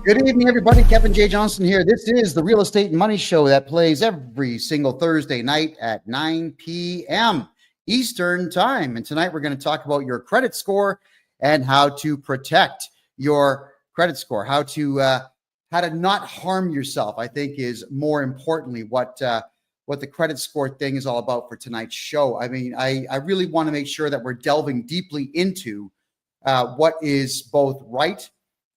Good evening, everybody. Kevin J. Johnston here. This is the Real Estate and Money Show that plays every single Thursday night at 9 p.m. Eastern Time. And tonight we're going to talk about your credit score and how to protect your credit score, how to not harm yourself. I think is more importantly what the credit score thing is all about for tonight's show. I mean, I really want to make sure that we're delving deeply into what is both right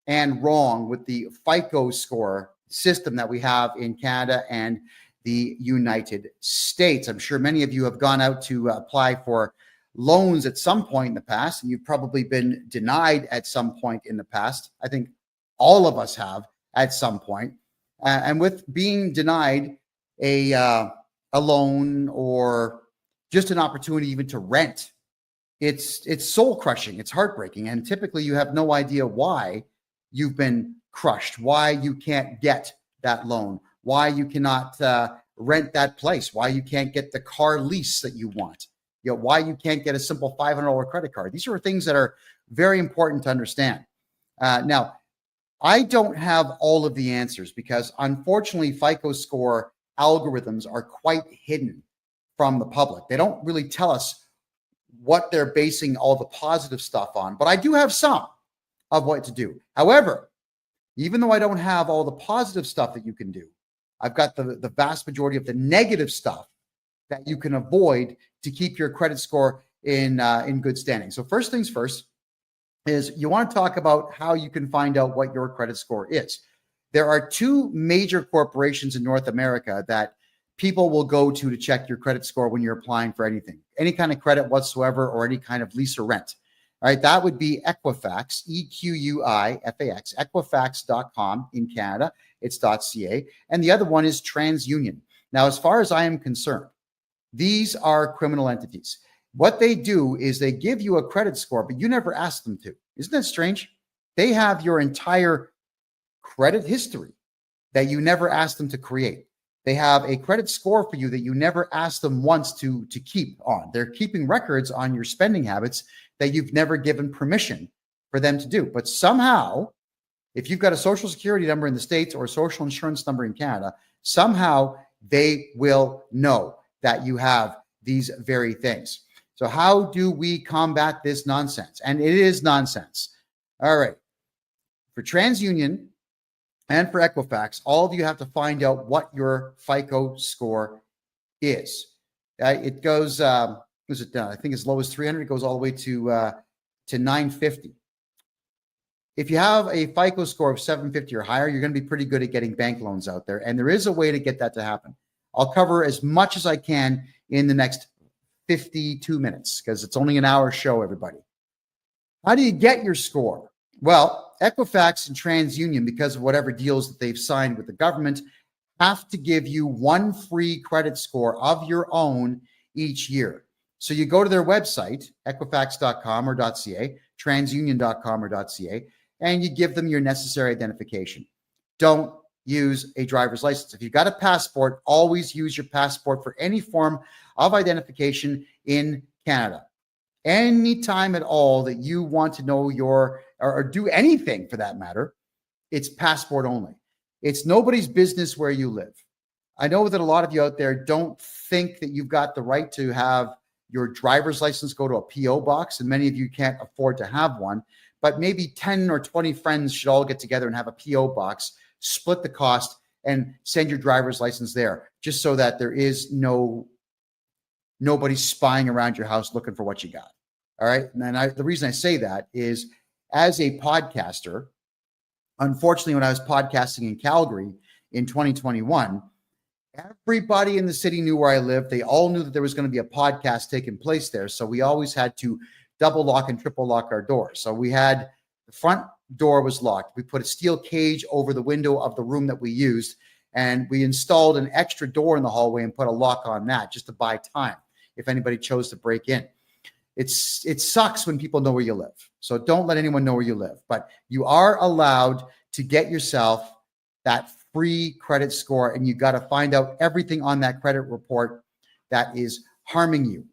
and wrong with the FICO score system that we have in Canada and the United States. I'm sure many of you have gone out to apply for loans at some point in the past, and you've probably been denied at some point in the past. I think all of us have at some point. And with being denied a loan or just an opportunity even to rent, it's soul crushing. It's heartbreaking. And typically you have no idea why you've been crushed, why you can't get that loan, why you cannot rent that place, why you can't get the car lease that you want, why you can't get a simple $500 credit card. These are things that are very important to understand. Now, I don't have all of the answers because unfortunately, FICO score algorithms are quite hidden from the public. They don't really tell us what they're basing all the positive stuff on, but I do have some of what to do. However, even though I don't have all the positive stuff that you can do, I've got the vast majority of the negative stuff that you can avoid to keep your credit score in good standing. So first things first is you want to talk about how you can find out what your credit score is. There are two major corporations in North America that people will go to check your credit score when you're applying for anything, any kind of credit whatsoever, or any kind of lease or rent. All right, that would be Equifax, EQUIFAX, Equifax.com in Canada. It's .ca. And the other one is TransUnion. Now, as far as I am concerned, these are criminal entities. What they do is they give you a credit score, but you never ask them to. Isn't that strange? They have your entire credit history that you never asked them to create. They have a credit score for you that you never asked them once to keep on. They're keeping records on your spending habits that you've never given permission for them to do. But somehow, if you've got a social security number in the States or a social insurance number in Canada, somehow they will know that you have these very things. So how do we combat this nonsense? And it is nonsense. All right. For TransUnion and for Equifax, all of you have to find out what your FICO score is. It goes, I think as low as 300, it goes all the way to 950. If you have a FICO score of 750 or higher, you're going to be pretty good at getting bank loans out there. And there is a way to get that to happen. I'll cover as much as I can in the next 52 minutes because it's only an hour show, everybody. How do you get your score? Well, Equifax and TransUnion, because of whatever deals that they've signed with the government, have to give you one free credit score of your own each year. So you go to their website, equifax.com or .ca, transunion.com or .ca, and you give them your necessary identification. Don't use a driver's license. If you've got a passport, always use your passport for any form of identification in Canada. Anytime at all that you want to know or do anything for that matter, it's passport only. It's nobody's business where you live. I know that a lot of you out there don't think that you've got the right to have your driver's license go to a PO box, and many of you can't afford to have one, but maybe 10 or 20 friends should all get together and have a PO box, split the cost, and send your driver's license there, just so that there is nobody spying around your house looking for what you got. All right. And the reason I say that is as a podcaster, unfortunately, when I was podcasting in Calgary in 2021, everybody in the city knew where I lived. They all knew that there was going to be a podcast taking place there. So we always had to double lock and triple lock our doors. So we had the front door was locked. We put a steel cage over the window of the room that we used, and we installed an extra door in the hallway and put a lock on that just to buy time if anybody chose to break in. It sucks when people know where you live. So don't let anyone know where you live. But you are allowed to get yourself that free credit score, and you got to find out everything on that credit report that is harming you.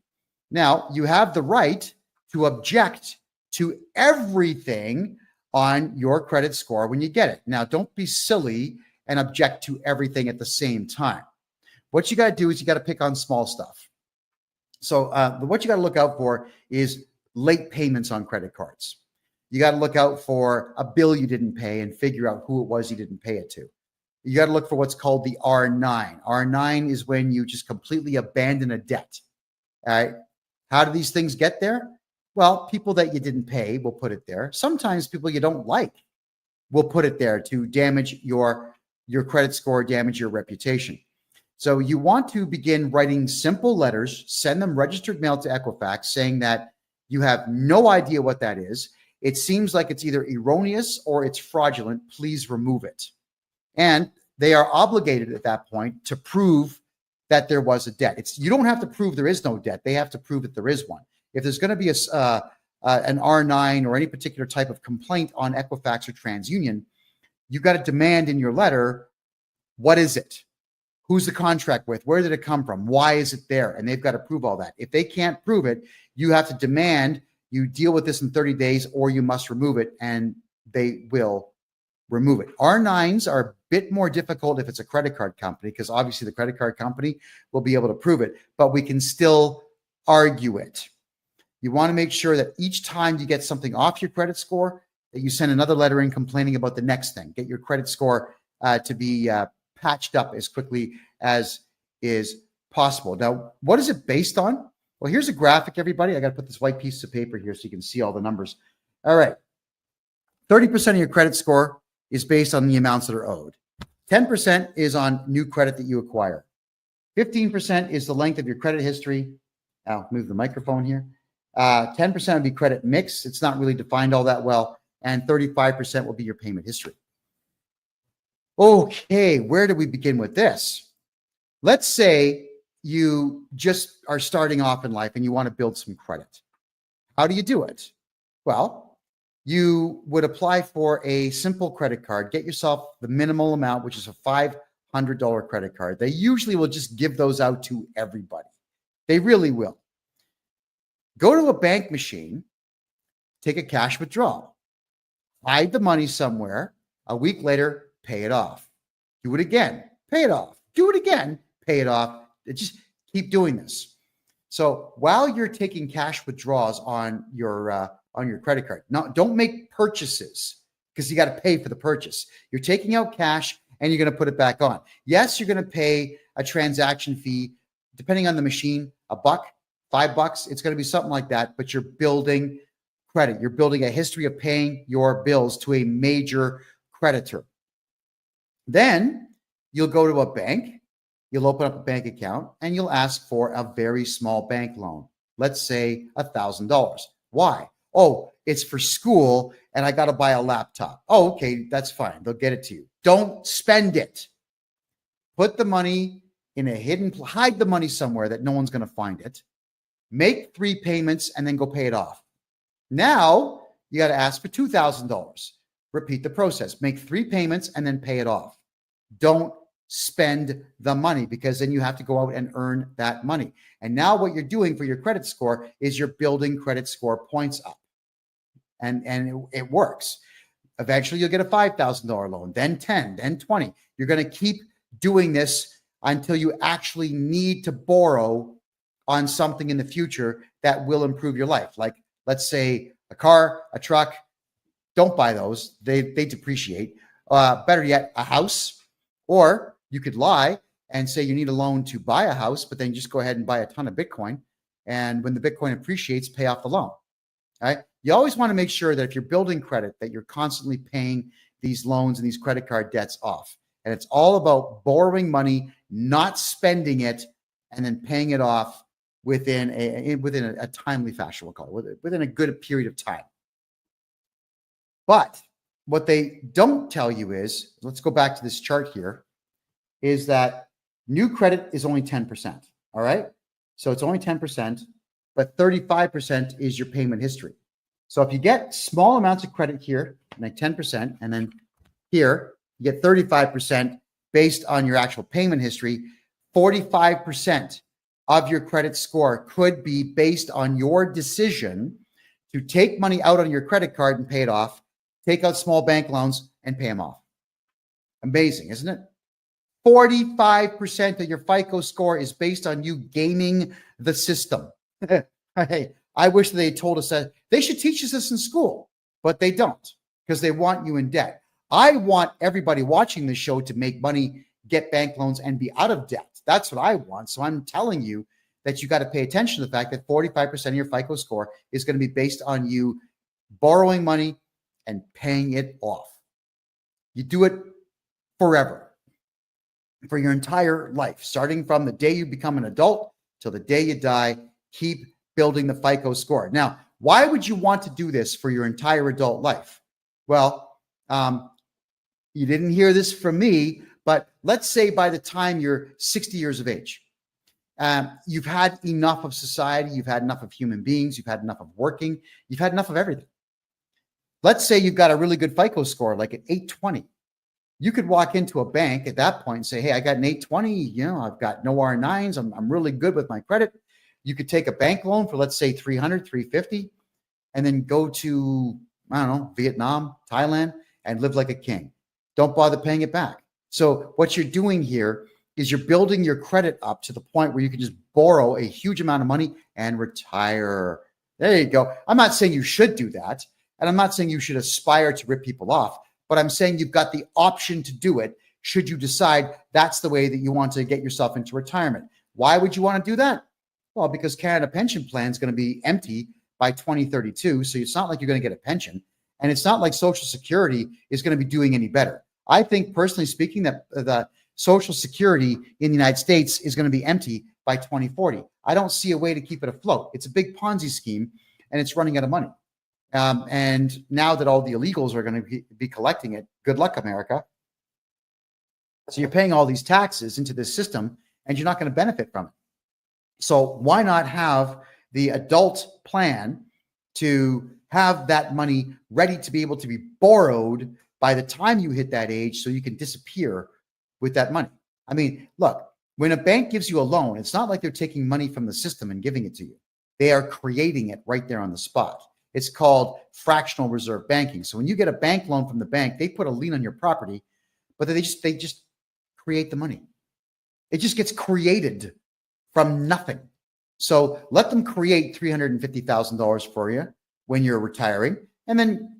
Now, you have the right to object to everything on your credit score when you get it. Now, don't be silly and object to everything at the same time. What you got to do is you got to pick on small stuff. So what you got to look out for is late payments on credit cards. You got to look out for a bill you didn't pay and figure out who it was you didn't pay it to. You got to look for what's called the R9. R9 is when you just completely abandon a debt. All right. How do these things get there? Well, people that you didn't pay will put it there. Sometimes people you don't like will put it there to damage your credit score, damage your reputation. So you want to begin writing simple letters, send them registered mail to Equifax saying that you have no idea what that is. It seems like it's either erroneous or it's fraudulent. Please remove it. And they are obligated at that point to prove that there was a debt. You don't have to prove there is no debt. They have to prove that there is one. If there's going to be an R9 or any particular type of complaint on Equifax or TransUnion, you've got to demand in your letter, what is it? Who's the contract with? Where did it come from? Why is it there? And they've got to prove all that. If they can't prove it, you have to demand you deal with this in 30 days or you must remove it, and they will remove it. R9s are a bit more difficult if it's a credit card company, because obviously the credit card company will be able to prove it, but we can still argue it. You want to make sure that each time you get something off your credit score, that you send another letter in complaining about the next thing. Get your credit score to be patched up as quickly as is possible. Now, what is it based on? Well, here's a graphic, everybody. I got to put this white piece of paper here so you can see all the numbers. All right. 30% of your credit score is based on the amounts that are owed. 10% is on new credit that you acquire. 15% is the length of your credit history. I'll move the microphone here. 10% would be credit mix. It's not really defined all that well. And 35% will be your payment history. Okay, where do we begin with this? Let's say you just are starting off in life and you want to build some credit. How do you do it? Well, you would apply for a simple credit card, get yourself the minimal amount, which is a $500 credit card. They usually will just give those out to everybody. They really will. Go to a bank machine, take a cash withdrawal, hide the money somewhere. A week later, pay it off. Do it again, pay it off. Do it again, pay it off. Just keep doing this. So while you're taking cash withdrawals on your credit card, now don't make purchases because you got to pay for the purchase. You're taking out cash and you're going to put it back on. Yes, you're going to pay a transaction fee, depending on the machine, $1, $5. It's going to be something like that, but you're building credit. You're building a history of paying your bills to a major creditor. Then you'll go to a bank, you'll open up a bank account, and you'll ask for a very small bank loan. Let's say $1,000. Why? Oh, it's for school and I got to buy a laptop. Oh, okay, that's fine. They'll get it to you. Don't spend it. Put the money in a hidden, hide the money somewhere that no one's going to find it. Make 3 payments and then go pay it off. Now you got to ask for $2,000. Repeat the process. Make 3 payments and then pay it off. Don't spend the money, because then you have to go out and earn that money. And now what you're doing for your credit score is you're building credit score points up. And it works. Eventually you'll get a $5,000 loan, then 10, then 20. You're going to keep doing this until you actually need to borrow on something in the future that will improve your life. Like, let's say a car, a truck. Don't buy those. They depreciate. Better yet, a house. Or you could lie and say you need a loan to buy a house, but then just go ahead and buy a ton of Bitcoin. And when the Bitcoin appreciates, pay off the loan. All right. You always want to make sure that if you're building credit, that you're constantly paying these loans and these credit card debts off. And it's all about borrowing money, not spending it, and then paying it off within a timely fashion, we'll call it, within a good period of time. But what they don't tell you is, let's go back to this chart here, is that new credit is only 10%. All right. So it's only 10%, but 35% is your payment history. So if you get small amounts of credit here, like 10%, and then here, you get 35% based on your actual payment history, 45% of your credit score could be based on your decision to take money out on your credit card and pay it off, take out small bank loans, and pay them off. Amazing, isn't it? 45% of your FICO score is based on you gaming the system. Hey, I wish they told us that. They should teach us this in school, but they don't, because they want you in debt. I want everybody watching this show to make money, get bank loans, and be out of debt. That's what I want. So I'm telling you that you got to pay attention to the fact that 45% of your FICO score is going to be based on you borrowing money and paying it off. You do it forever, for your entire life, starting from the day you become an adult till the day you die. Keep building the FICO score. Now, why would you want to do this for your entire adult life? Well, you didn't hear this from me, but let's say by the time you're 60 years of age, you've had enough of society, you've had enough of human beings, you've had enough of working, you've had enough of everything. Let's say you've got a really good FICO score, like an 820. You could walk into a bank at that point and say, hey, I got an 820, you know, I've got no R9s, I'm really good with my credit. You could take a bank loan for, let's say, 300, 350, and then go to, I don't know, Vietnam, Thailand, and live like a king. Don't bother paying it back. So what you're doing here is you're building your credit up to the point where you can just borrow a huge amount of money and retire. There you go. I'm not saying you should do that, and I'm not saying you should aspire to rip people off, but I'm saying you've got the option to do it should you decide that's the way that you want to get yourself into retirement. Why would you want to do that? Well, because Canada Pension Plan is going to be empty by 2032, so it's not like you're going to get a pension, and it's not like Social Security is going to be doing any better. I think, personally speaking, that the Social Security in the United States is going to be empty by 2040. I don't see a way to keep it afloat. It's a big Ponzi scheme, and it's running out of money. And now that all the illegals are going to be collecting it, good luck, America. So you're paying all these taxes into this system, and you're not going to benefit from it. So why not have the adult plan to have that money ready to be able to be borrowed by the time you hit that age, so you can disappear with that money? I mean, look, when a bank gives you a loan, it's not like they're taking money from the system and giving it to you. They are creating it right there on the spot. It's called fractional reserve banking. So when you get a bank loan from the bank, they put a lien on your property, but they just create the money. It just gets created from nothing. So let them create $350,000 for you when you're retiring, and then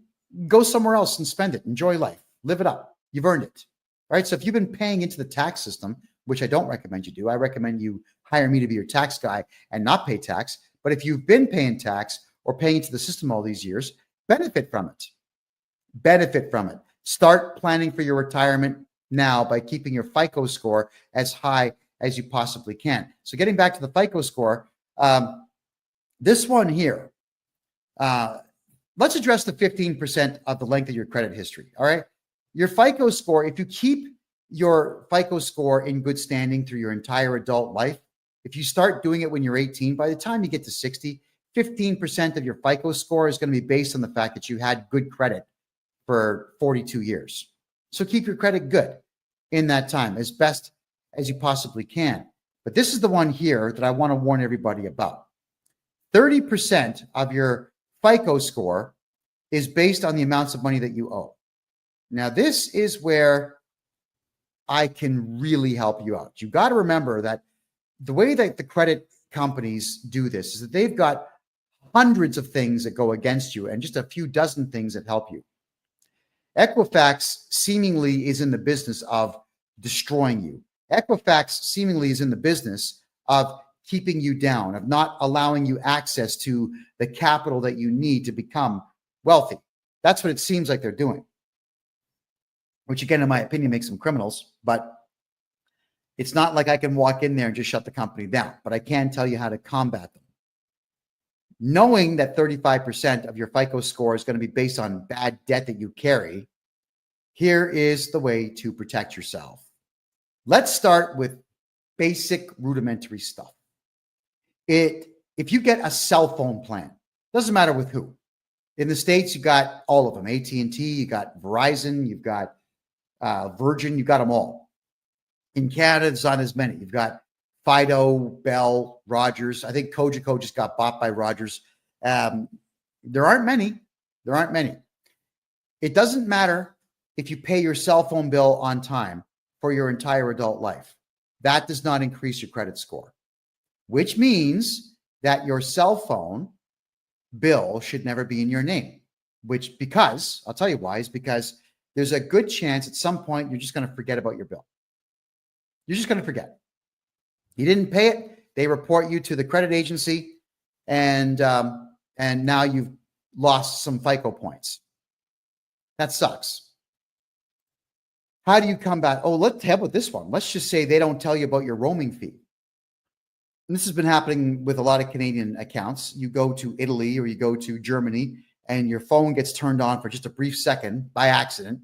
go somewhere else and spend it. Enjoy life. Live it up. You've earned it. Right? So if you've been paying into the tax system, which I don't recommend you do, I recommend you hire me to be your tax guy and not pay tax. But if you've been paying tax or paying into the system all these years, benefit from it. Benefit from it. Start planning for your retirement now by keeping your FICO score as high as you possibly can. So getting back to the FICO score, this one here, let's address the 15% of the length of your credit history. All right. Your FICO score, if you keep your FICO score in good standing through your entire adult life, if you start doing it when you're 18, by the time you get to 60, 15% of your FICO score is going to be based on the fact that you had good credit for 42 years. So keep your credit good in that time as best as you possibly can. But this is the one here that I want to warn everybody about. 30% of your FICO score is based on the amounts of money that you owe. Now, this is where I can really help you out. You got to remember that the way that the credit companies do this is that they've got hundreds of things that go against you and just a few dozen things that help you. Equifax seemingly is in the business of destroying you. Equifax seemingly is in the business of keeping you down, of not allowing you access to the capital that you need to become wealthy. That's what it seems like they're doing, which again, in my opinion, makes them criminals. But it's not like I can walk in there and just shut the company down, but I can tell you how to combat them. Knowing that 35% of your FICO score is going to be based on bad debt that you carry, here is the way to protect yourself. Let's start with basic rudimentary stuff. If you get a cell phone plan, doesn't matter with who. In the States, you got all of them. AT&T, you got Verizon, you've got Virgin, you got them all. In Canada, there's not as many. You've got Fido, Bell, Rogers. I think Cogeco just got bought by Rogers. There aren't many. It doesn't matter if you pay your cell phone bill on time for your entire adult life. That does not increase your credit score, which means that your cell phone bill should never be in your name, because I'll tell you why, is because there's a good chance at some point you're just going to forget about your bill. You're just going to forget. You didn't pay it. They report you to the credit agency, and now you've lost some FICO points. That sucks. How do you come back? Oh, let's have with this one. Let's just say they don't tell you about your roaming fee. And this has been happening with a lot of Canadian accounts. You go to Italy or you go to Germany and your phone gets turned on for just a brief second by accident.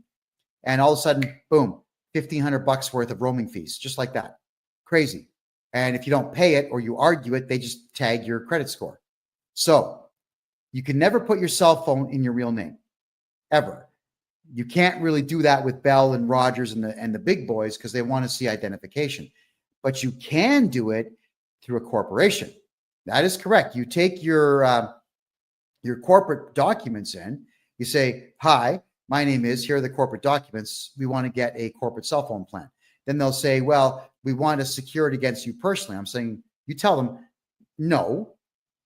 And all of a sudden, boom, $1,500 worth of roaming fees, just like that. Crazy. And if you don't pay it or you argue it, they just tag your credit score. So you can never put your cell phone in your real name, ever. You can't really do that with Bell and Rogers and the big boys because they want to see identification. But you can do it through a corporation. That is correct. You take your corporate documents in. You say, "Hi, my name is, here are the corporate documents. We want to get a corporate cell phone plan." Then they'll say, "Well, we want to secure it against you personally." I'm saying, you tell them, no,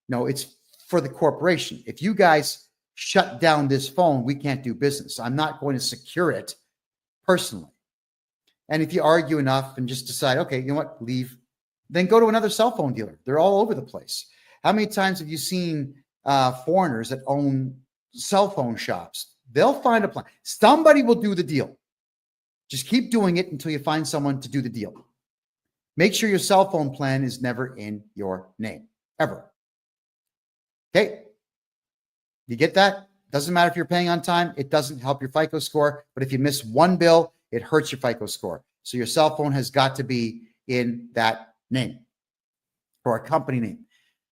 it's for the corporation. If you guys shut down this phone, we can't do business. I'm not going to secure it personally. And if you argue enough and just decide, okay, you know what, leave, then go to another cell phone dealer. They're all over the place. How many times have you seen foreigners that own cell phone shops? They'll find a plan. Somebody will do the deal. Just keep doing it until you find someone to do the deal. Make sure your cell phone plan is never in your name, ever. Okay? You get that? Doesn't matter if you're paying on time. It doesn't help your FICO score. But if you miss one bill, it hurts your FICO score. So your cell phone has got to be in that name or a company name,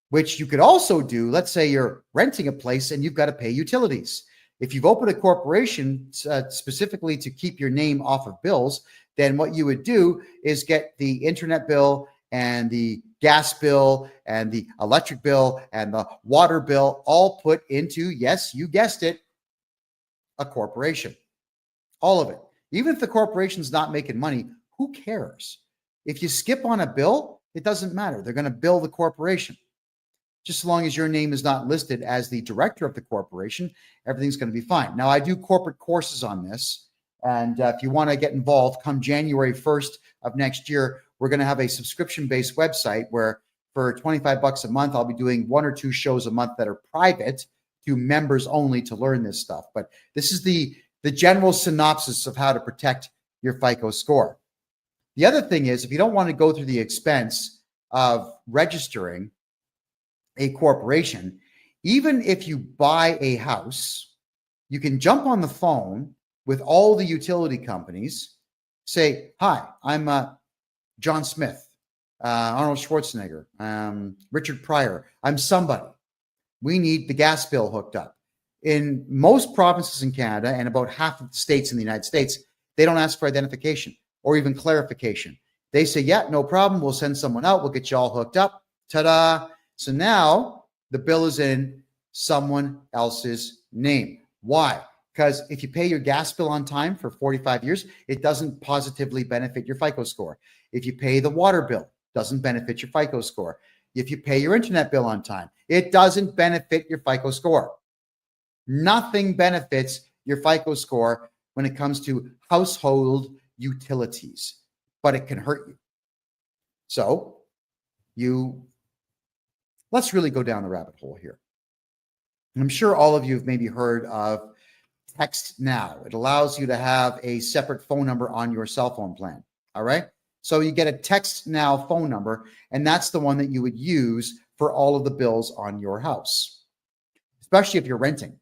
which you could also do. Let's say you're renting a place and you've got to pay utilities. If you've opened a corporation specifically to keep your name off of bills, then what you would do is get the internet bill and the gas bill and the electric bill and the water bill all put into, yes, you guessed it, a corporation. All of it. Even if the corporation's not making money, who cares? If you skip on a bill, it doesn't matter. They're going to bill the corporation. Just as long as your name is not listed as the director of the corporation, everything's going to be fine. Now, I do corporate courses on this. And if you want to get involved, come January 1st of next year, we're going to have a subscription-based website where for $25 a month, I'll be doing 1 or 2 shows a month that are private to members only to learn this stuff. But this is the general synopsis of how to protect your FICO score. The other thing is, if you don't want to go through the expense of registering a corporation, even if you buy a house, you can jump on the phone with all the utility companies, say, "Hi, I'm John Smith, Arnold Schwarzenegger, Richard Pryor. I'm somebody. We need the gas bill hooked up." In most provinces in Canada and about half of the states in the United States, they don't ask for identification or even clarification. They say, "Yeah, no problem. We'll send someone out. We'll get you all hooked up." Ta-da. So now the bill is in someone else's name. Why? Because if you pay your gas bill on time for 45 years, it doesn't positively benefit your FICO score. If you pay the water bill, it doesn't benefit your FICO score. If you pay your internet bill on time, it doesn't benefit your FICO score. Nothing benefits your FICO score when it comes to household utilities, but it can hurt you. So let's really go down the rabbit hole here. I'm sure all of you have maybe heard of Text Now. It allows you to have a separate phone number on your cell phone plan. All right. So you get a Text Now phone number, and that's the one that you would use for all of the bills on your house, especially if you're renting.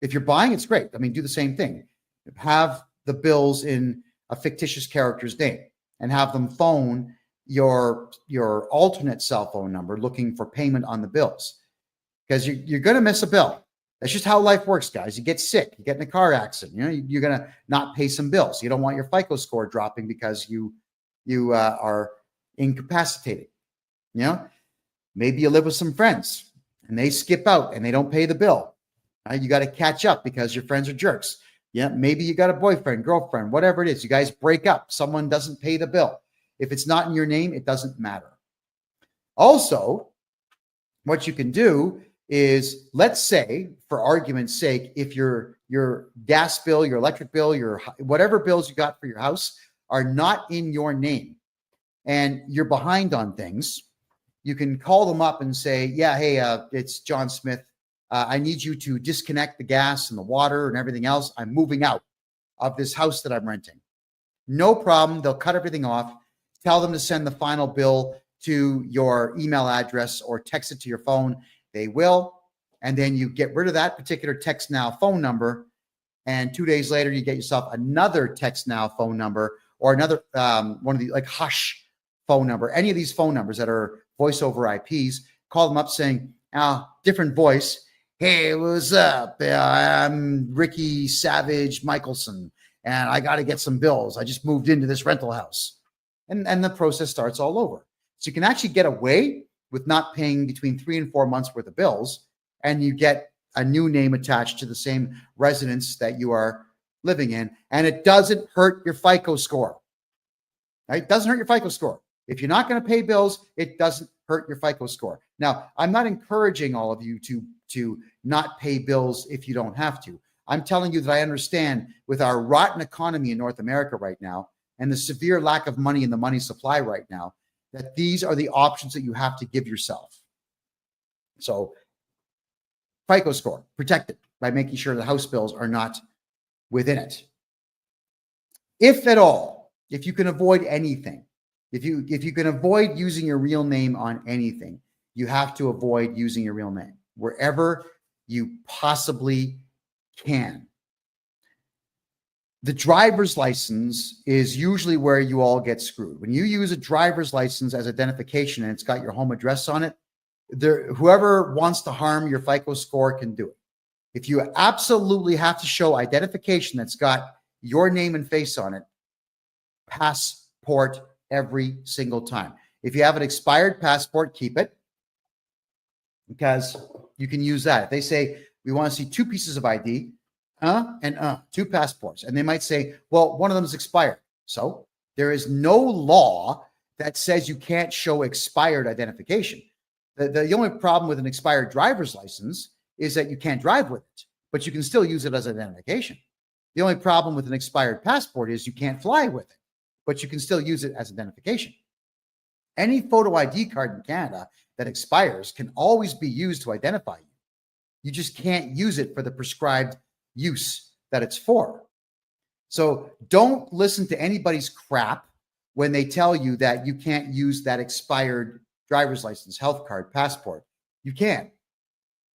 If you're buying, it's great. I mean, do the same thing. Have the bills in a fictitious character's name and have them phone your alternate cell phone number looking for payment on the bills, because you're going to miss a bill. That's just how life works, guys. You get sick, you get in a car accident, you're going to not pay some bills. You don't want your FICO score dropping because you are incapacitated. Maybe you live with some friends and they skip out and they don't pay the bill. You got to catch up because your friends are jerks. Yeah, maybe you got a boyfriend, girlfriend, whatever it is. You guys break up. Someone doesn't pay the bill. If it's not in your name, it doesn't matter. Also, what you can do is, let's say, for argument's sake, if your gas bill, your electric bill, your whatever bills you got for your house are not in your name and you're behind on things, you can call them up and say, yeah, hey, it's John Smith. I need you to disconnect the gas and the water and everything else. I'm moving out of this house that I'm renting. No problem. They'll cut everything off. Tell them to send the final bill to your email address or text it to your phone. They will. And then you get rid of that particular text now phone number. And 2 days later, you get yourself another text now phone number or another one of the like Hush phone number. Any of these phone numbers that are voice over IPs, call them up saying, different voice. Hey, what's up? I'm Ricky Savage Michelson, and I got to get some bills. I just moved into this rental house. And the process starts all over. So you can actually get away with not paying between 3 and 4 months worth of bills, and you get a new name attached to the same residence that you are living in, and it doesn't hurt your FICO score. Right? It doesn't hurt your FICO score. If you're not going to pay bills, it doesn't hurt your FICO score. Now, I'm not encouraging all of you to not pay bills if you don't have to. I'm telling you that I understand with our rotten economy in North America right now and the severe lack of money in the money supply right now, that these are the options that you have to give yourself. So FICO score, protect it by making sure the house bills are not within it. If at all, if you can avoid anything, if you can avoid using your real name on anything, you have to avoid using your real name wherever you possibly can. The driver's license is usually where you all get screwed. When you use a driver's license as identification and it's got your home address on it, whoever wants to harm your FICO score can do it. If you absolutely have to show identification that's got your name and face on it, passport every single time. If you have an expired passport, keep it, because you can use that. If they say, we want to see 2 pieces of ID, 2 passports, and they might say, well, one of them is expired. So there is no law that says you can't show expired identification. The only problem with an expired driver's license is that you can't drive with it, but you can still use it as identification. The only problem with an expired passport is you can't fly with it, but you can still use it as identification. Any photo ID card in Canada that expires can always be used to identify you. You just can't use it for the prescribed use that it's for. So don't listen to anybody's crap when they tell you that you can't use that expired driver's license, health card, passport. You can.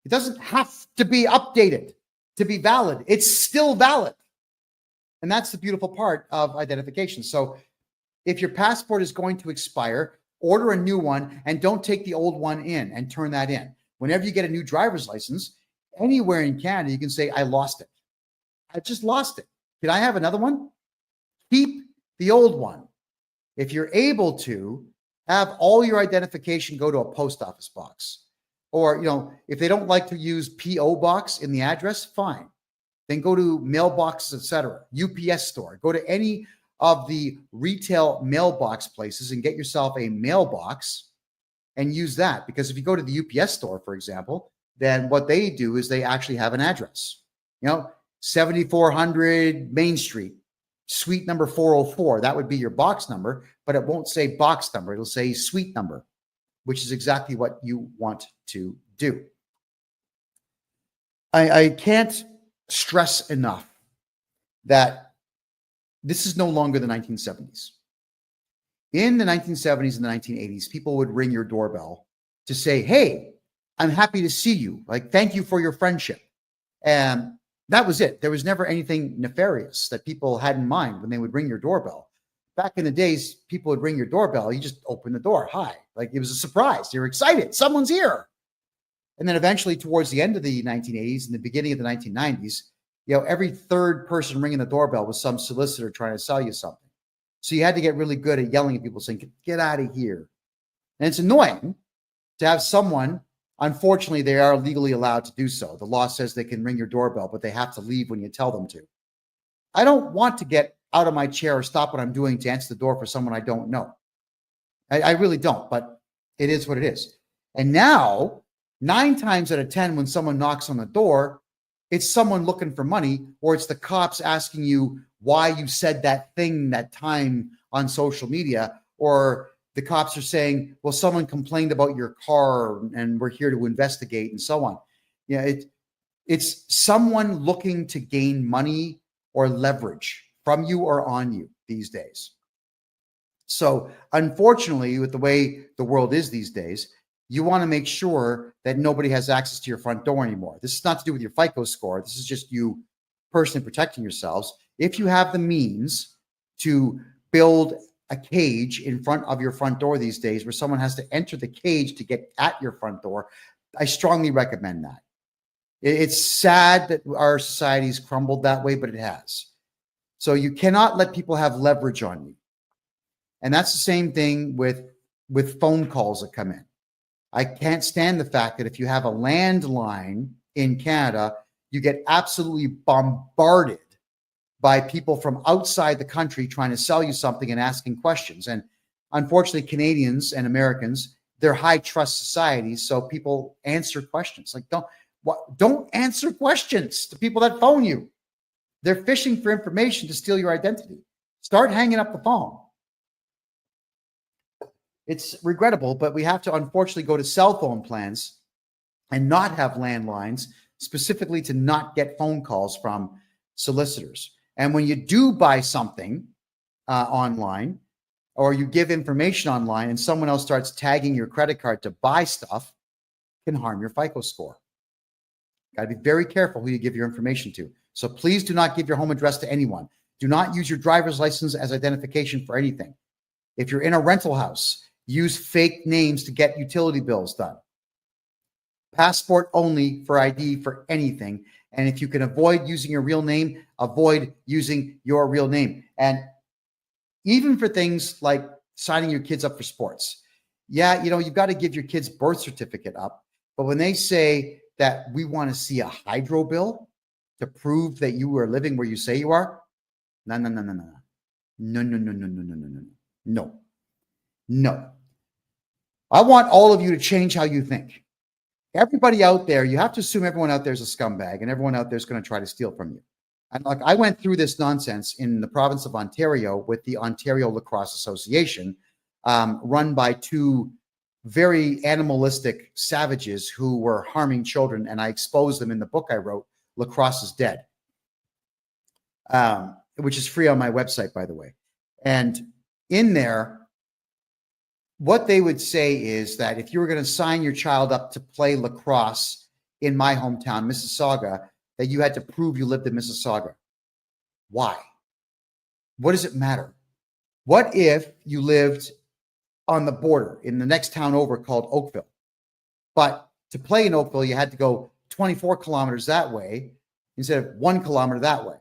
It doesn't have to be updated to be valid. It's still valid. And that's the beautiful part of identification. So if your passport is going to expire, order a new one and don't take the old one in and turn that in. Whenever you get a new driver's license, anywhere in Canada, you can say, I lost it. I just lost it. Can I have another one? Keep the old one. If you're able to, have all your identification go to a post office box. Or, if they don't like to use P.O. box in the address, fine. Then go to mailboxes, etc. UPS store. Go to any of the retail mailbox places and get yourself a mailbox and use that. Because if you go to the UPS store, for example, then what they do is they actually have an address. 7400 Main Street, suite number 404. That would be your box number, but it won't say box number. It'll say suite number, which is exactly what you want to do. I can't stress enough that this is no longer the 1970s. In the 1970s and the 1980s, people would ring your doorbell to say, hey, I'm happy to see you. Like, thank you for your friendship. And that was it. There was never anything nefarious that people had in mind when they would ring your doorbell. Back in the days, people would ring your doorbell. You just open the door. Hi. Like, it was a surprise. You're excited. Someone's here. And then eventually, towards the end of the 1980s and the beginning of the 1990s, every third person ringing the doorbell was some solicitor trying to sell you something. So you had to get really good at yelling at people saying, get out of here. And it's annoying to have someone, unfortunately, they are legally allowed to do so. The law says they can ring your doorbell, but they have to leave when you tell them to. I don't want to get out of my chair or stop what I'm doing to answer the door for someone I don't know. I really don't, but it is what it is. And now, 9 times out of 10, when someone knocks on the door, it's someone looking for money, or it's the cops asking you why you said that thing that time on social media, or the cops are saying, well, someone complained about your car and we're here to investigate, and so on. Yeah, it's someone looking to gain money or leverage from you or on you these days. So unfortunately, with the way the world is these days, you want to make sure that nobody has access to your front door anymore. This is not to do with your FICO score. This is just you personally protecting yourselves. If you have the means to build a cage in front of your front door these days where someone has to enter the cage to get at your front door, I strongly recommend that. It's sad that our society's crumbled that way, but it has. So you cannot let people have leverage on you. And that's the same thing with phone calls that come in. I can't stand the fact that if you have a landline in Canada, you get absolutely bombarded by people from outside the country trying to sell you something and asking questions. And unfortunately, Canadians and Americans, they're high trust societies, so people answer questions. Like, don't answer questions to people that phone you. They're fishing for information to steal your identity. Start hanging up the phone. It's regrettable, but we have to unfortunately go to cell phone plans and not have landlines, specifically to not get phone calls from solicitors. And when you do buy something online, or you give information online and someone else starts tagging your credit card to buy stuff, it can harm your FICO score. Got to be very careful who you give your information to. So please do not give your home address to anyone. Do not use your driver's license as identification for anything. If you're in a rental house, use fake names to get utility bills done. Passport only for ID for anything. And if you can avoid using your real name, avoid using your real name. And even for things like signing your kids up for sports. Yeah, you've got to give your kid's birth certificate up. But when they say that we want to see a hydro bill to prove that you are living where you say you are, no. I want all of you to change how you think. Everybody out there, you have to assume everyone out there is a scumbag and everyone out there is going to try to steal from you. And like, I went through this nonsense in the province of Ontario with the Ontario Lacrosse Association, run by 2 very animalistic savages who were harming children. And I exposed them in the book I wrote, Lacrosse is Dead, which is free on my website, by the way. And in there, what they would say is that if you were going to sign your child up to play lacrosse in my hometown, Mississauga, that you had to prove you lived in Mississauga. Why? What does it matter? What if you lived on the border in the next town over called Oakville? But to play in Oakville, you had to go 24 kilometers that way instead of 1 kilometer that way.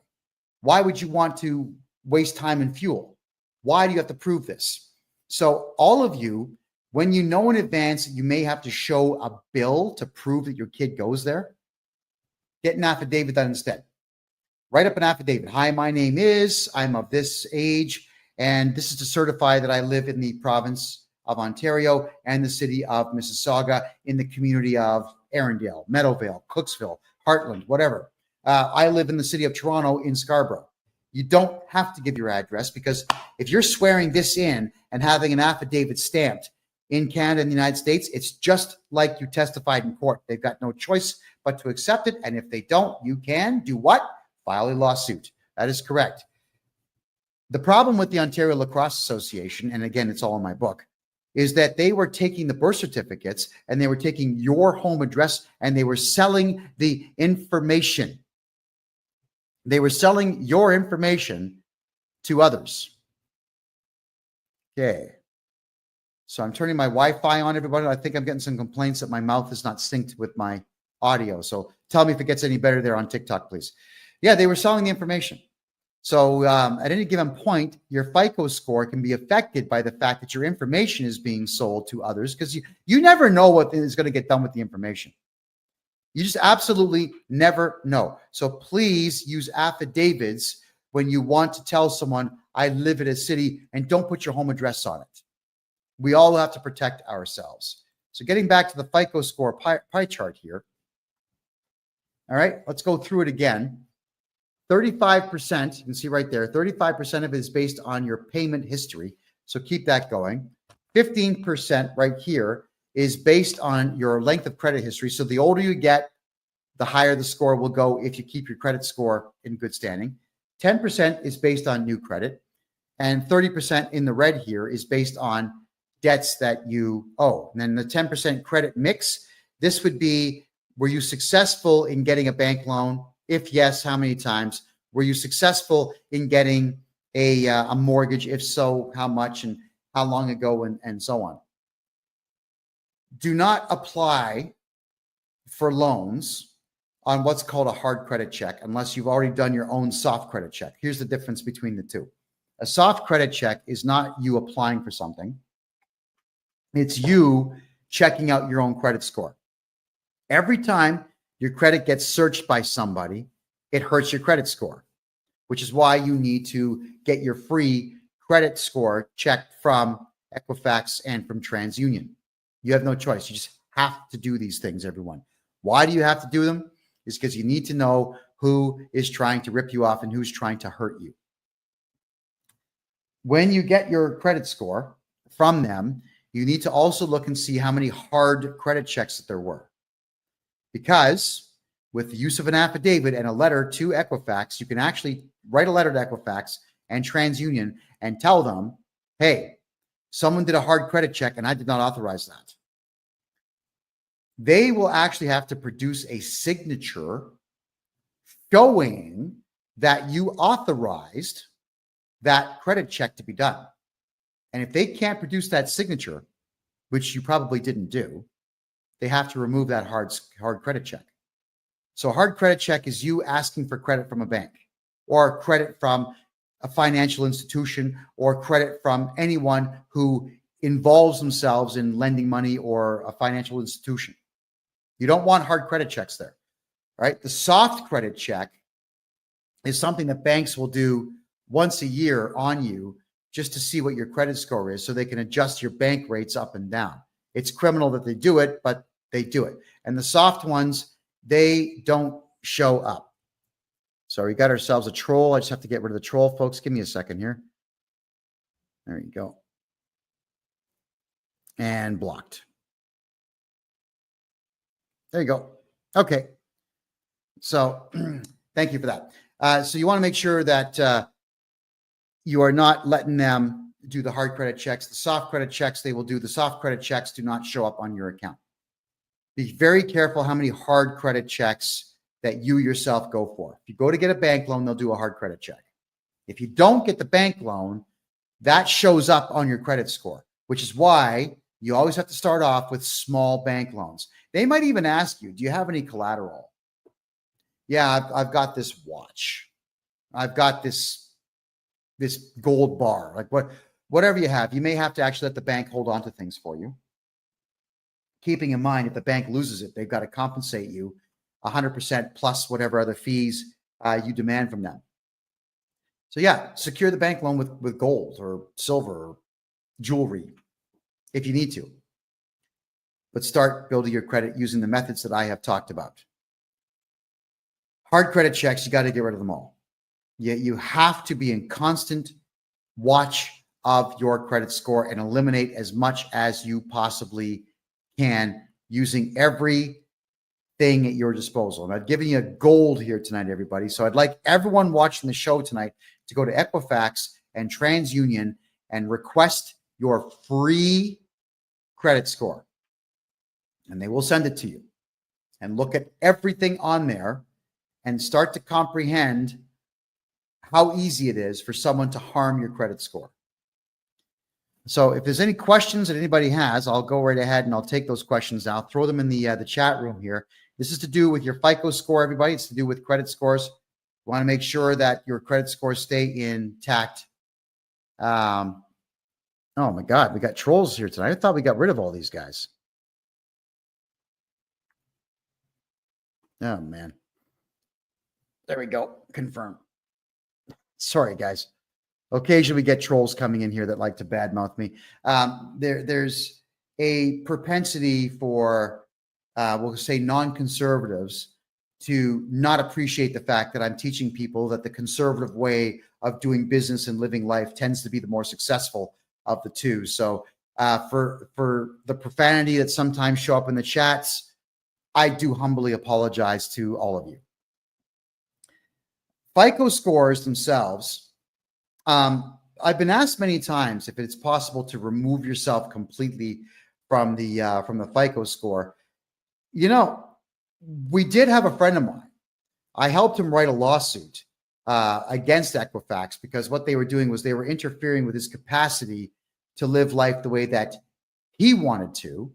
Why would you want to waste time and fuel? Why do you have to prove this? So all of you, when you know in advance that you may have to show a bill to prove that your kid goes there, get an affidavit done instead. Write up an affidavit. Hi, my name is, I'm of this age, and this is to certify that I live in the province of Ontario and the city of Mississauga in the community of Arundel, Meadowvale, Cooksville, Heartland, whatever. I live in the city of Toronto in Scarborough. You don't have to give your address, because if you're swearing this in and having an affidavit stamped in Canada and the United States, it's just like you testified in court. They've got no choice but to accept it. And if they don't, you can do what? File a lawsuit. That is correct. The problem with the Ontario Lacrosse Association, and again, it's all in my book, is that they were taking the birth certificates and they were taking your home address and they were selling the information. They were selling your information to others. Okay. So I'm turning my Wi-Fi on, everybody. I think I'm getting some complaints that my mouth is not synced with my audio. So tell me if it gets any better there on TikTok, please. Yeah, they were selling the information. So at any given point, your FICO score can be affected by the fact that your information is being sold to others, because you never know what is going to get done with the information. You just absolutely never know. So please use affidavits when you want to tell someone, I live in a city, and don't put your home address on it. We all have to protect ourselves. So getting back to the FICO score pie chart here. All right, let's go through it again. 35%, you can see right there, 35% of it is based on your payment history. So keep that going. 15% right here is based on your length of credit history. So the older you get, the higher the score will go if you keep your credit score in good standing. 10% is based on new credit. And 30% in the red here is based on debts that you owe. And then the 10% credit mix, this would be, were you successful in getting a bank loan? If yes, how many times? Were you successful in getting a mortgage? If so, how much and how long ago, and so on. Do not apply for loans on what's called a hard credit check unless you've already done your own soft credit check. Here's the difference between the two. A soft credit check is not you applying for something. It's you checking out your own credit score. Every time your credit gets searched by somebody, it hurts your credit score, which is why you need to get your free credit score checked from Equifax and from TransUnion. You have no choice. You just have to do these things, everyone. Why do you have to do them? It's because you need to know who is trying to rip you off and who's trying to hurt you. When you get your credit score from them, you need to also look and see how many hard credit checks that there were. Because with the use of an affidavit and a letter to Equifax, you can actually write a letter to Equifax and TransUnion and tell them, hey, someone did a hard credit check and I did not authorize that. They will actually have to produce a signature showing that you authorized that credit check to be done. And if they can't produce that signature, which you probably didn't do, they have to remove that hard credit check. So a hard credit check is you asking for credit from a bank or credit from a financial institution or credit from anyone who involves themselves in lending money or a financial institution. You don't want hard credit checks there, right? The soft credit check is something that banks will do once a year on you just to see what your credit score is so they can adjust your bank rates up and down. It's criminal that they do it, but they do it. And the soft ones, they don't show up. So we got ourselves a troll. I just have to get rid of the troll, folks. Give me a second here. There you go. And blocked. There you go. Okay. So thank you for that. So you want to make sure that you are not letting them do the hard credit checks. The soft credit checks, they will do. The soft credit checks do not show up on your account. Be very careful how many hard credit checks that you yourself go for. If you go to get a bank loan, they'll do a hard credit check. If you don't get the bank loan, that shows up on your credit score, which is why you always have to start off with small bank loans. They might even ask you, do you have any collateral? Yeah, I've got this watch. I've got this gold bar, like whatever you have. You may have to actually let the bank hold on to things for you. Keeping in mind, if the bank loses it, they've got to compensate you 100% plus whatever other fees you demand from them. So yeah, secure the bank loan with gold or silver or jewelry if you need to. But start building your credit using the methods that I have talked about. Hard credit checks, you got to get rid of them all. You have to be in constant watch of your credit score and eliminate as much as you possibly can using everything at your disposal. And I've given you a gold here tonight, everybody. So I'd like everyone watching the show tonight to go to Equifax and TransUnion and request your free credit score. And they will send it to you. And look at everything on there and start to comprehend how easy it is for someone to harm your credit score. So if there's any questions that anybody has, I'll go right ahead and I'll take those questions now. Throw them in the chat room here. This is to do with your FICO score, everybody. It's to do with credit scores. You want to make sure that your credit scores stay intact. Oh my God, we got trolls here tonight. I thought we got rid of all these guys. Oh man. There we go. Confirm. Sorry, guys. Occasionally we get trolls coming in here that like to badmouth me. There's a propensity for, we'll say, non-conservatives to not appreciate the fact that I'm teaching people that the conservative way of doing business and living life tends to be the more successful of the two. So for the profanity that sometimes show up in the chats, I do humbly apologize to all of you. FICO scores themselves, I've been asked many times if it's possible to remove yourself completely from the FICO score. You know, we did have a friend of mine. I helped him write a lawsuit against Equifax because what they were doing was they were interfering with his capacity to live life the way that he wanted to.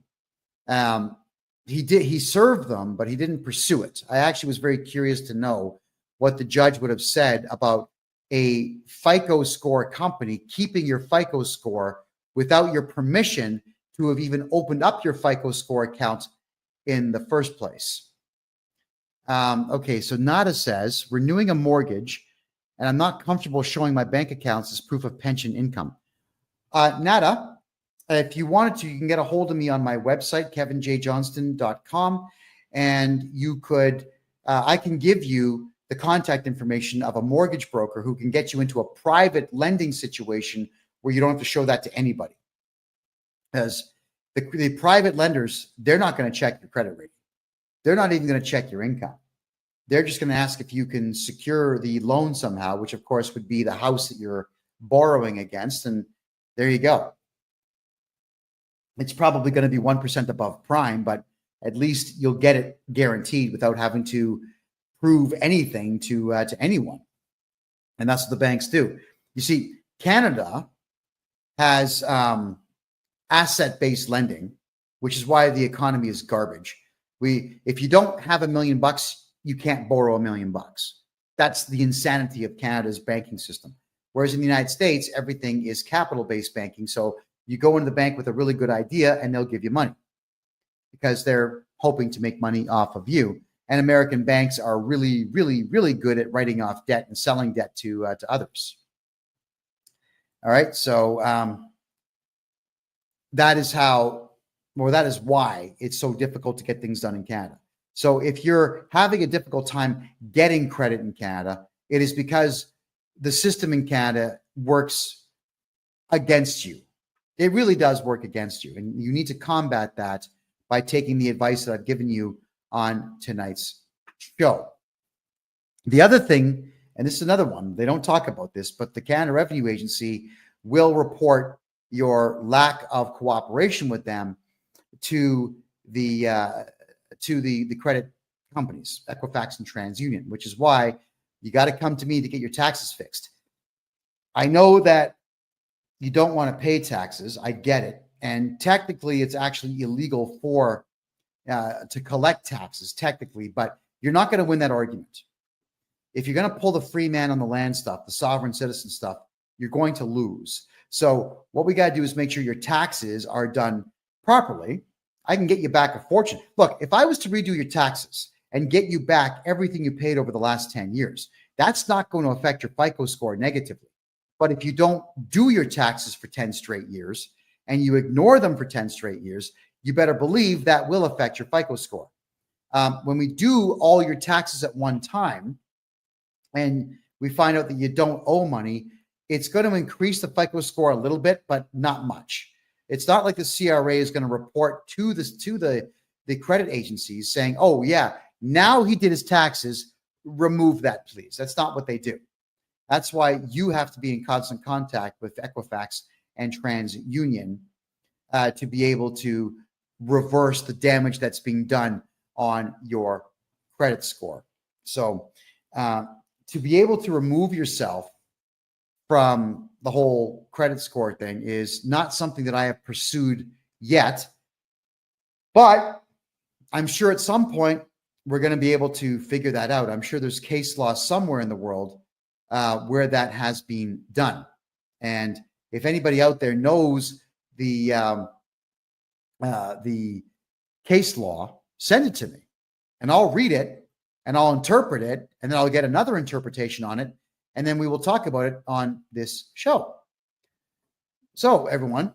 He served them, but he didn't pursue it. I actually was very curious to know what the judge would have said about a FICO score company keeping your FICO score without your permission to have even opened up your FICO score account in the first place. Okay, so Nada says, renewing a mortgage, and I'm not comfortable showing my bank accounts as proof of pension income. Nada, if you wanted to, you can get a hold of me on my website, kevinjjohnston.com, and you could, I can give you the contact information of a mortgage broker who can get you into a private lending situation where you don't have to show that to anybody. Because the private lenders, they're not going to check your credit rating. They're not even going to check your income. They're just going to ask if you can secure the loan somehow, which of course would be the house that you're borrowing against. And there you go. It's probably going to be 1% above prime, but at least you'll get it guaranteed without having to prove anything to anyone. And that's what the banks do. You see, Canada has asset-based lending, which is why the economy is garbage. If you don't have $1 million, you can't borrow $1 million. That's the insanity of Canada's banking system. Whereas in the United States, everything is capital-based banking. So you go into the bank with a really good idea and they'll give you money because they're hoping to make money off of you. And American banks are really, really, really good at writing off debt and selling debt to others. All right. So that is why it's so difficult to get things done in Canada. So if you're having a difficult time getting credit in Canada, it is because the system in Canada works against you. It really does work against you. And you need to combat that by taking the advice that I've given you on tonight's show. The other thing, and this is another one, they don't talk about this, but the Canada Revenue Agency will report your lack of cooperation with them to the credit companies, Equifax and TransUnion, which is why you got to come to me to get your taxes fixed. I know that you don't want to pay taxes. I get it. And technically, it's actually illegal to collect taxes, technically, but you're not going to win that argument. If you're going to pull the free man on the land stuff, the sovereign citizen stuff, you're going to lose. So what we got to do is make sure your taxes are done properly. I can get you back a fortune. Look, if I was to redo your taxes and get you back everything you paid over the last 10 years, that's not going to affect your FICO score negatively. But if you don't do your taxes for 10 straight years and you ignore them for 10 straight years, you better believe that will affect your FICO score. When we do all your taxes at one time and we find out that you don't owe money, it's going to increase the FICO score a little bit, but not much. It's not like the CRA is going to report to the credit agencies saying, oh, yeah, now he did his taxes, remove that, please. That's not what they do. That's why you have to be in constant contact with Equifax and TransUnion to be able to reverse the damage that's being done on your credit score. So to be able to remove yourself from the whole credit score thing is not something that I have pursued yet, but I'm sure at some point we're going to be able to figure that out. I'm sure there's case law somewhere in the world where that has been done. And if anybody out there knows the case law, send it to me and I'll read it and I'll interpret it and then I'll get another interpretation on it and then we will talk about it on this show. So everyone,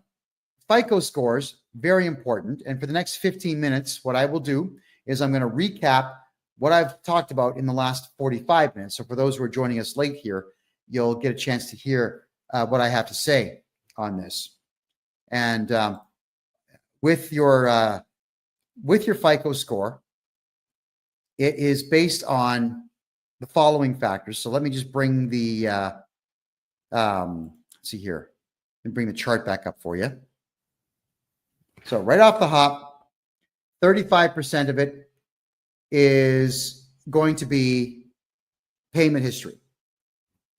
FICO scores, very important. And for the next 15 minutes, what I will do is I'm going to recap what I've talked about in the last 45 minutes. So for those who are joining us late here, you'll get a chance to hear what I have to say on this. And with your FICO score, it is based on the following factors. So let me just bring the let's see here, and bring the chart back up for you. So right off the hop, 35% of it is going to be payment history.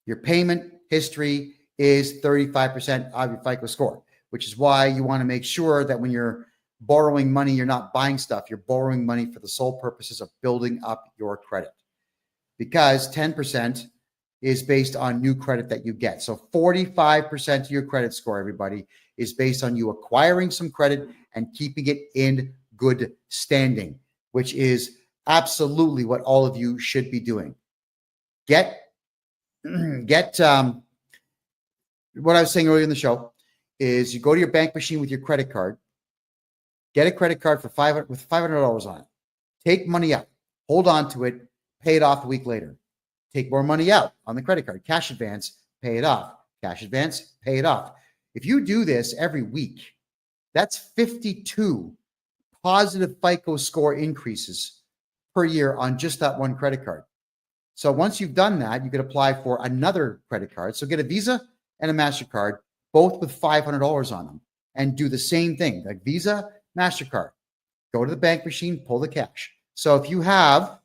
Your payment history is 35% of your FICO score, which is why you want to make sure that when you're borrowing money, you're not buying stuff. You're borrowing money for the sole purposes of building up your credit, because 10% is based on new credit that you get. So 45% of your credit score, everybody, is based on you acquiring some credit and keeping it in good standing, which is absolutely what all of you should be doing. Get what I was saying earlier in the show is you go to your bank machine with your credit card, get a credit card for $500 on it, take money out, hold on to it, pay it off a week later. Take more money out on the credit card, cash advance, pay it off, cash advance, pay it off. If you do this every week, that's 52 positive FICO score increases per year on just that one credit card. So once you've done that, you could apply for another credit card. So get a Visa and a MasterCard, both with $500 on them, and do the same thing, like Visa, MasterCard. Go to the bank machine, pull the cash. So if you have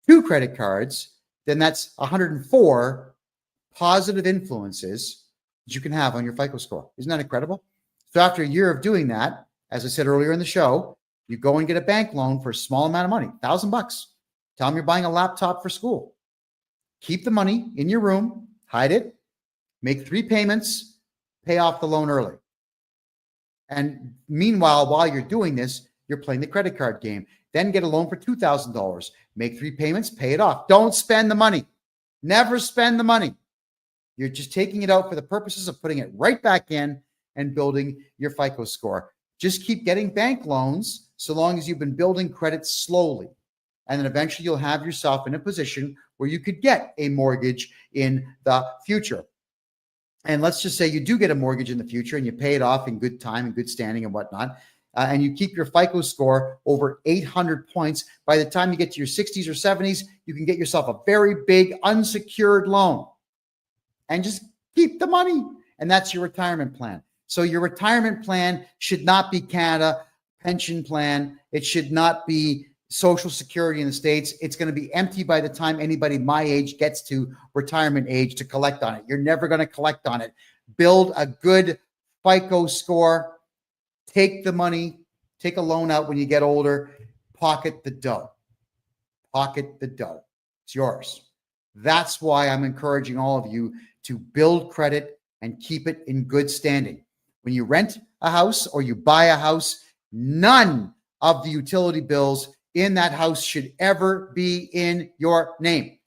2 credit cards, then that's 104 positive influences that you can have on your FICO score. Isn't that incredible? So after a year of doing that, as I said earlier in the show, you go and get a bank loan for a small amount of money, $1,000. Tell them you're buying a laptop for school. Keep the money in your room, hide it, make 3 payments, pay off the loan early. And meanwhile, while you're doing this, you're playing the credit card game. Then get a loan for $2,000. Make 3 payments, pay it off. Don't spend the money. Never spend the money. You're just taking it out for the purposes of putting it right back in and building your FICO score. Just keep getting bank loans so long as you've been building credit slowly. And then eventually you'll have yourself in a position where you could get a mortgage in the future. And let's just say you do get a mortgage in the future and you pay it off in good time and good standing and whatnot. And you keep your FICO score over 800 points. By the time you get to your 60s or 70s, you can get yourself a very big unsecured loan and just keep the money. And that's your retirement plan. So your retirement plan should not be Canada pension plan. It should not be Social Security in the States. It's going to be empty by the time anybody my age gets to retirement age to collect on it. You're never going to collect on it. Build a good FICO score. Take the money, take a loan out when you get older, pocket the dough. Pocket the dough. It's yours. That's why I'm encouraging all of you to build credit and keep it in good standing. When you rent a house or you buy a house, none of the utility bills in that house should ever be in your name.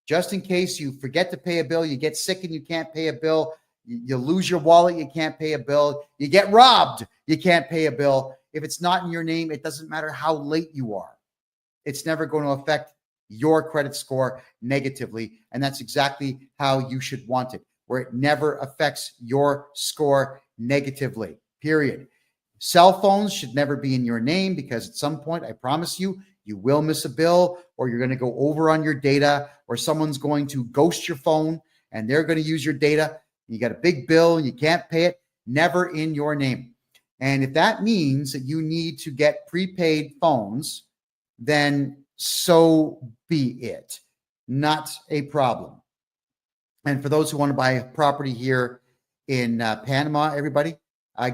Just in case you forget to pay a bill, you get sick and you can't pay a bill, you lose your wallet, you can't pay a bill, you get robbed, you can't pay a bill. If it's not in your name, it doesn't matter how late you are. It's never going to affect your credit score negatively. And that's exactly how you should want it, where it never affects your score negatively, period. Cell phones should never be in your name because at some point, I promise you, you will miss a bill or you're going to go over on your data or someone's going to ghost your phone and they're going to use your data. You got a big bill and you can't pay it, never in your name. And if that means that you need to get prepaid phones, then so be it. Not a problem. And for those who want to buy a property here in Panama, everybody,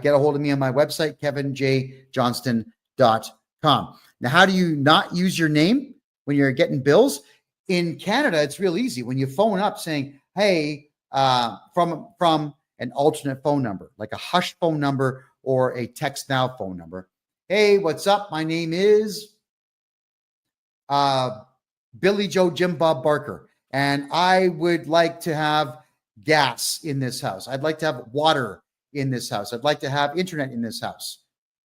get a hold of me on my website, kevinjjohnston.com. Now, how do you not use your name when you're getting bills? In Canada, it's real easy. When you phone up saying, hey, from an alternate phone number, like a hush phone number or a text now phone number. Hey, what's up? My name is Billy Joe Jim Bob Barker. and I would like to have gas in this house. I'd like to have water in this house. I'd like to have internet in this house.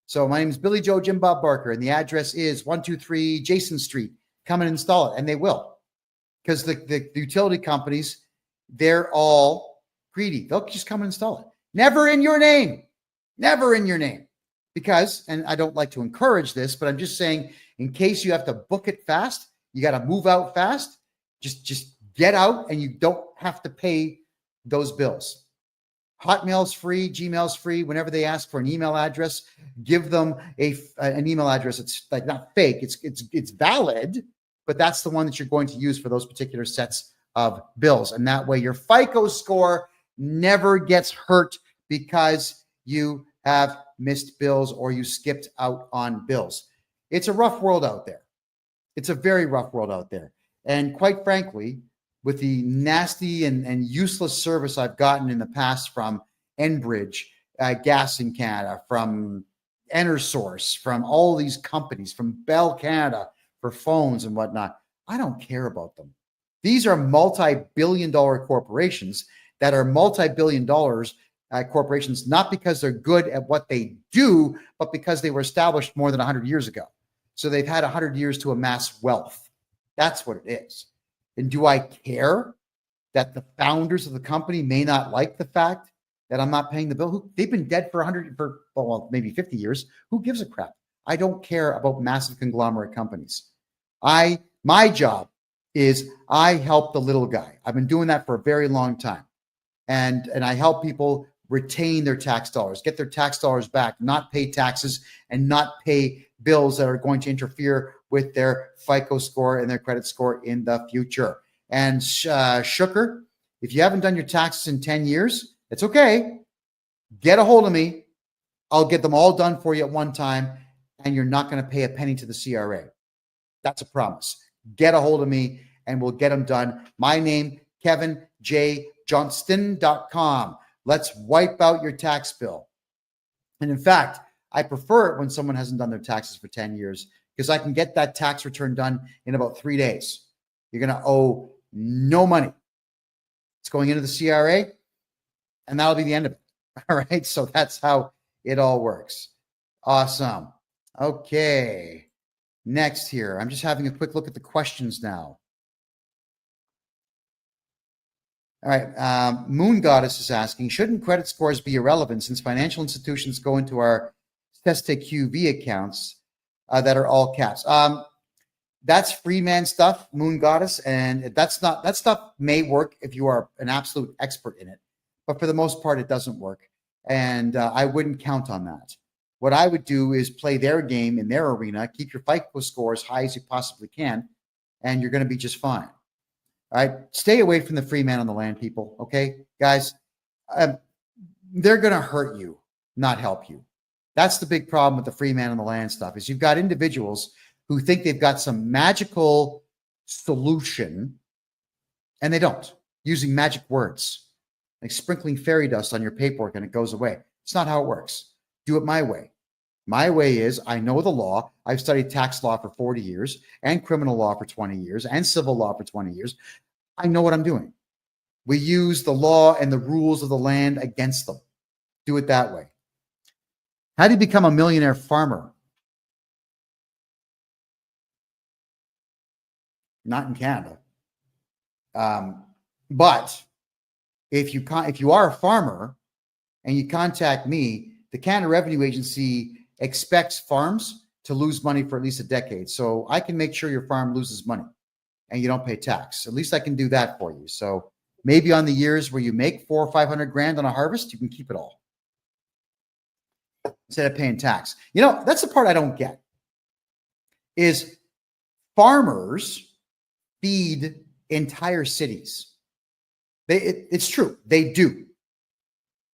So my name is Billy Joe Jim Bob Barker, and the address is 123 Jason Street. Come and install it, and they will, because the utility companies, they're all greedy. They'll just come and install it. Never in your name. Never in your name. Because, and I don't like to encourage this, but I'm just saying, in case you have to book it fast, you got to move out fast, just get out, and you don't have to pay those bills. Hotmail's free, Gmail's free. Whenever they ask for an email address, give them an email address. It's like not fake. It's valid, but that's the one that you're going to use for those particular sets of bills. And that way your FICO score never gets hurt because you have missed bills or you skipped out on bills. It's a rough world out there. It's a very rough world out there. And quite frankly, with the nasty and useless service I've gotten in the past from Enbridge, Gas in Canada, from EnerSource, from all these companies, from Bell Canada for phones and whatnot, I don't care about them. These are multi-billion-dollar corporations that are multi-billion-dollars corporations, not because they're good at what they do, but because they were established more than 100 years ago. So they've had 100 years to amass wealth. That's what it is. And do I care that the founders of the company may not like the fact that I'm not paying the bill? They've been dead for maybe 50 years. Who gives a crap? I don't care about massive conglomerate companies. My job is I help the little guy. I've been doing that for a very long time. And I help people retain their tax dollars, get their tax dollars back, not pay taxes and not pay bills that are going to interfere with their FICO score and their credit score in the future. And Shooker, if you haven't done your taxes in 10 years, it's okay. Get a hold of me. I'll get them all done for you at one time, and you're not going to pay a penny to the CRA. That's a promise. Get a hold of me, and we'll get them done. My name, KevinJJohnston.com. Let's wipe out your tax bill. And in fact, I prefer it when someone hasn't done their taxes for 10 years because I can get that tax return done in about 3 days. You're going to owe no money. It's going into the CRA, and that'll be the end of it. All right. So that's how it all works. Awesome. Okay. Next here, I'm just having a quick look at the questions now. All right. Moon Goddess is asking, shouldn't credit scores be irrelevant since financial institutions go into our QV accounts that are all caps? That's free man stuff, Moon Goddess, and that stuff may work if you are an absolute expert in it, but for the most part, it doesn't work, and I wouldn't count on that. What I would do is play their game in their arena, keep your FICO score as high as you possibly can, and you're going to be just fine. All right, stay away from the free man on the land, people. Okay, guys, they're going to hurt you, not help you. That's the big problem with the free man on the land stuff is you've got individuals who think they've got some magical solution, and they don't, using magic words, like sprinkling fairy dust on your paperwork and it goes away. It's not how it works. Do it my way. My way is I know the law. I've studied tax law for 40 years and criminal law for 20 years and civil law for 20 years. I know what I'm doing. We use the law and the rules of the land against them. Do it that way. How do you become a millionaire farmer? Not in Canada. But if you are a farmer and you contact me, the Canada Revenue Agency expects farms to lose money for at least a decade. So I can make sure your farm loses money and you don't pay tax. At least I can do that for you. So maybe on the years where you make $400,000 or $500,000 on a harvest, you can keep it all instead of paying tax. You know, that's the part I don't get is farmers feed entire cities. It's true. They do.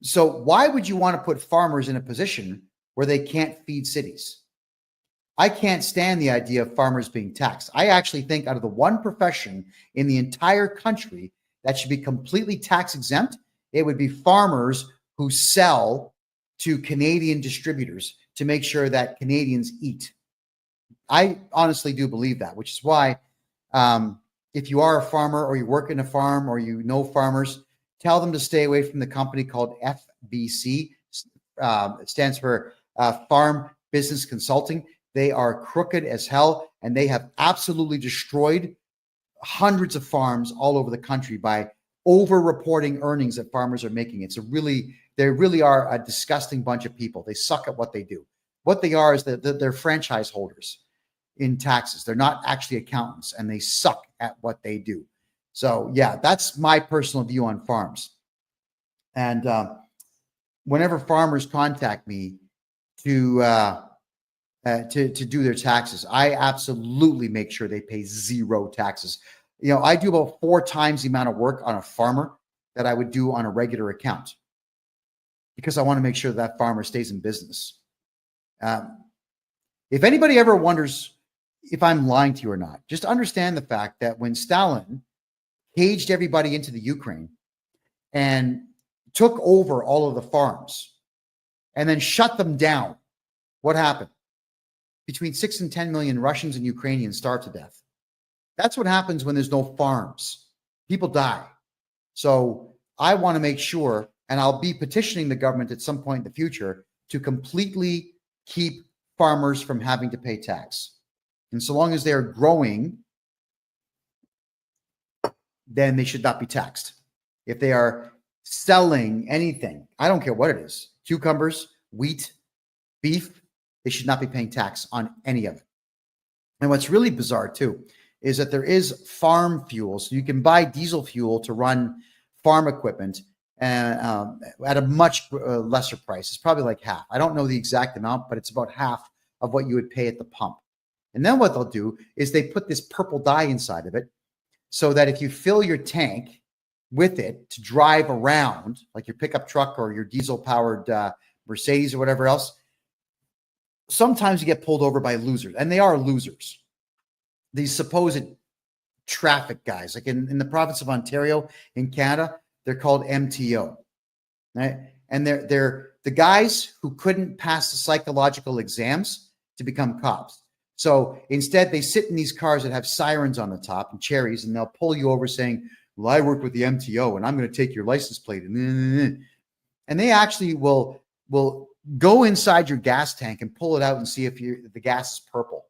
So why would you want to put farmers in a position where they can't feed cities? I can't stand the idea of farmers being taxed. I actually think out of the one profession in the entire country that should be completely tax exempt, it would be farmers who sell to Canadian distributors to make sure that Canadians eat. I honestly do believe that, which is why if you are a farmer or you work in a farm or you know farmers, tell them to stay away from the company called FBC. It stands for Farm Business Consulting. They are crooked as hell, and they have absolutely destroyed hundreds of farms all over the country by over-reporting earnings that farmers are making. They really are a disgusting bunch of people. They suck at what they do. What they are is that they're franchise holders in taxes. They're not actually accountants, and they suck at what they do. So yeah, that's my personal view on farms. And whenever farmers contact me to do their taxes, I absolutely make sure they pay zero taxes. I do about 4 times the amount of work on a farmer that I would do on a regular account, because I want to make sure that farmer stays in business. If anybody ever wonders if I'm lying to you or not, just understand the fact that when Stalin caged everybody into the Ukraine and took over all of the farms and then shut them down, what happened? Between 6 and 10 million Russians and Ukrainians starved to death. That's what happens when there's no farms. People die. So I want to make sure, and I'll be petitioning the government at some point in the future to completely keep farmers from having to pay tax. And so long as they're growing, then they should not be taxed. If they are selling anything, I don't care what it is, cucumbers, wheat, beef, they should not be paying tax on any of it. And what's really bizarre too is that there is farm fuel. So you can buy diesel fuel to run farm equipment at a much lesser price. It's probably like half. I don't know the exact amount, but it's about half of what you would pay at the pump. And then what they'll do is they put this purple dye inside of it so that if you fill your tank with it to drive around, like your pickup truck or your diesel-powered Mercedes or whatever else, sometimes you get pulled over by losers, and they are losers. These supposed traffic guys, like in the province of Ontario in Canada, they're called MTO, right? And they're the guys who couldn't pass the psychological exams to become cops. So instead, they sit in these cars that have sirens on the top and cherries, and they'll pull you over saying, well, I work with the MTO, and I'm going to take your license plate. And they actually will go inside your gas tank and pull it out and see if the gas is purple.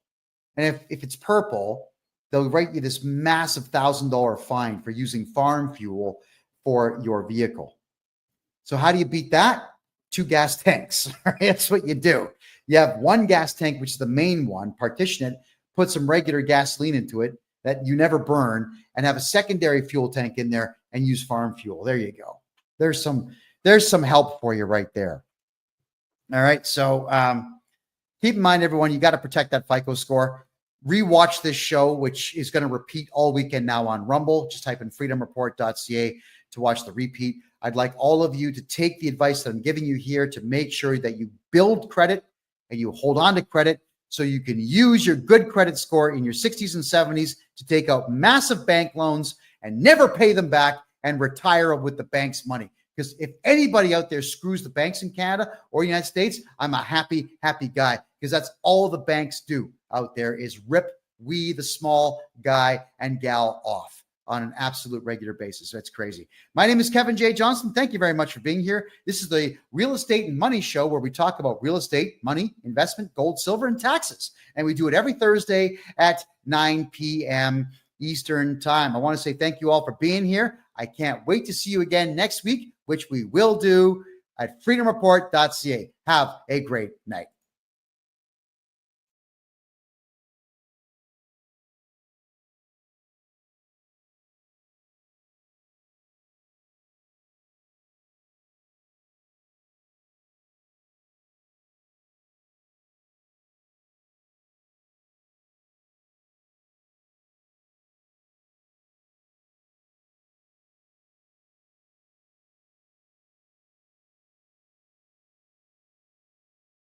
And if it's purple, they'll write you this massive $1,000 fine for using farm fuel for your vehicle. So how do you beat that? 2 gas tanks. That's what you do. You have 1 gas tank, which is the main one, partition it, put some regular gasoline into it that you never burn, and have a secondary fuel tank in there and use farm fuel. There you go. There's some help for you right there. All right. So keep in mind, everyone, you got to protect that FICO score. Rewatch this show, which is going to repeat all weekend now on Rumble. Just type in freedomreport.ca to watch the repeat. I'd like all of you to take the advice that I'm giving you here to make sure that you build credit and you hold on to credit so you can use your good credit score in your 60s and 70s to take out massive bank loans and never pay them back and retire with the bank's money. Because if anybody out there screws the banks in Canada or the United States, I'm a happy guy, because that's all the banks do out there is rip we, the small guy and gal, off on an absolute regular basis. That's crazy. My name is Kevin J. Johnston. Thank you very much for being here. This is the Real Estate and Money Show, where we talk about real estate, money, investment, gold, silver, and taxes. And we do it every Thursday at 9 p.m. Eastern Time. I want to say thank you all for being here. I can't wait to see you again next week, which we will do at freedomreport.ca. Have a great night.